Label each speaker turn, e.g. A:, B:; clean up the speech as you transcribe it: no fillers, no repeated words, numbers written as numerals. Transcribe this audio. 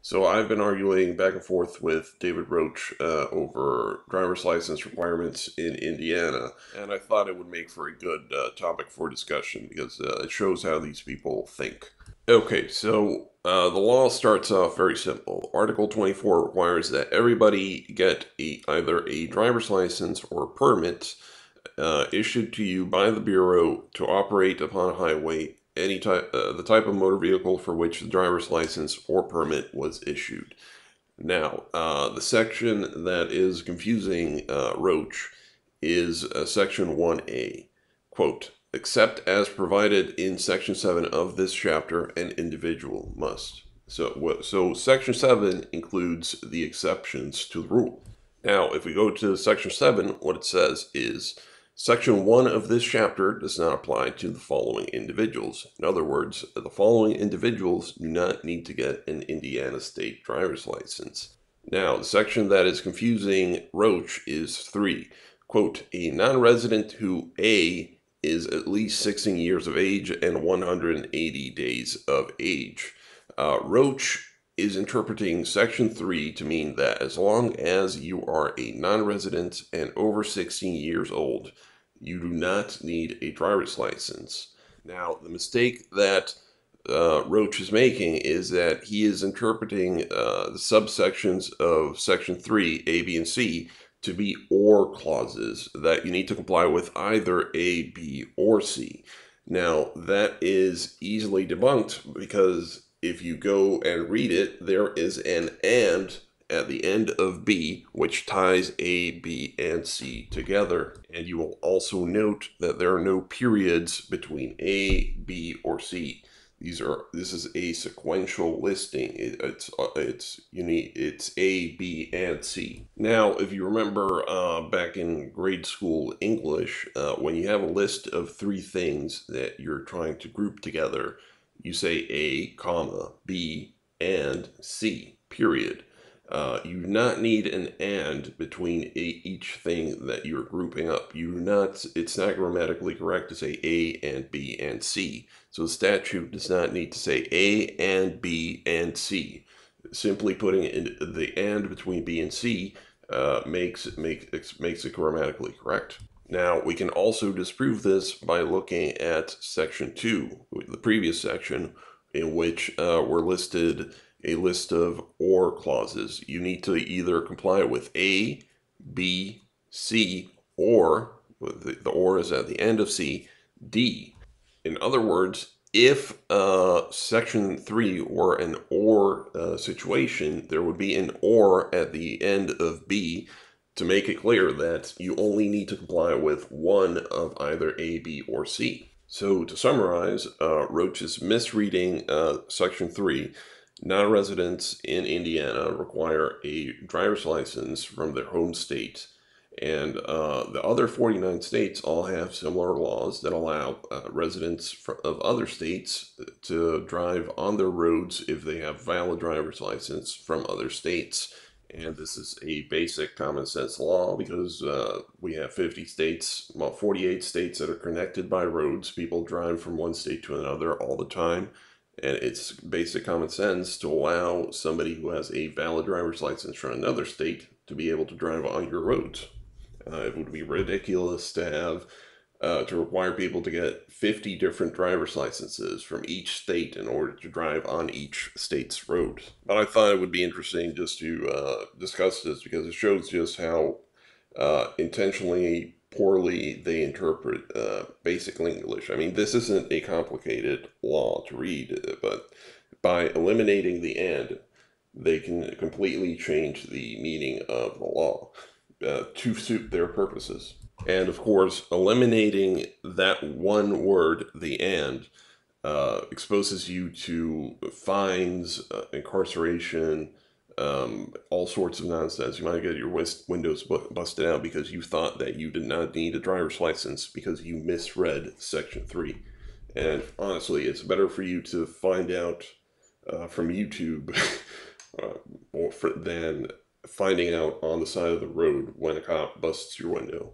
A: So I've been arguing back and forth with David Roach over driver's license requirements in Indiana, and I thought it would make for a good topic for discussion because it shows how these people think. Okay, so the law starts off very simple. Article 24 requires that everybody get either a driver's license or permit issued to you by the Bureau to operate upon a highway any type, the type of motor vehicle for which the driver's license or permit was issued. Now, the section that is confusing Roach is Section 1A. Quote, except as provided in Section 7 of this chapter, an individual must. So Section 7 includes the exceptions to the rule. Now, if we go to Section 7, what it says is Section 1 of this chapter does not apply to the following individuals. In other words, the following individuals do not need to get an Indiana state driver's license. Now, the section that is confusing Roach is 3. Quote, a non-resident who A is at least 16 years of age and 180 days of age. Roach is interpreting Section 3 to mean that as long as you are a non-resident and over 16 years old, you do not need a driver's license. Now, the mistake that Roach is making is that he is interpreting the subsections of Section 3, A, B, and C, to be or clauses, that you need to comply with either A, B, or C. Now, that is easily debunked because if you go and read it, there is an and at the end of B, which ties A, B, and C together. And you will also note that there are no periods between A, B, or C. This is a sequential listing. It's unique. It's A, B, and C. Now, if you remember back in grade school English, when you have a list of 3 things that you're trying to group together, you say A, comma, B, and C, period. You do not need an and between each thing that you're grouping up. It's not grammatically correct to say A and B and C. So the statute does not need to say A and B and C. Simply putting in the and between B and C makes it grammatically correct. Now, we can also disprove this by looking at Section 2, the previous section, in which were listed a list of or clauses. You need to either comply with A, B, C, or, the or is at the end of C, D. In other words, if Section 3 were an or situation, there would be an or at the end of B to make it clear that you only need to comply with one of either A, B, or C. So to summarize, Roach is misreading Section 3. Non-residents in Indiana require a driver's license from their home state, and the other 49 states all have similar laws that allow residents of other states to drive on their roads if they have valid driver's license from other states. And this is a basic common sense law because we have 50 states, well, 48 states that are connected by roads. People drive from one state to another all the time. And it's basic common sense to allow somebody who has a valid driver's license from another state to be able to drive on your roads. It would be ridiculous to have to require people to get 50 different driver's licenses from each state in order to drive on each state's road. But I thought it would be interesting just to discuss this because it shows just how intentionally poorly they interpret basic English. I mean, this isn't a complicated law to read, but by eliminating the and, they can completely change the meaning of the law to suit their purposes. And of course, eliminating that one word, the and, exposes you to fines, incarceration, all sorts of nonsense. You might get your windows busted out because you thought that you did not need a driver's license because you misread Section 3. And honestly, it's better for you to find out from YouTube than finding out on the side of the road when a cop busts your window.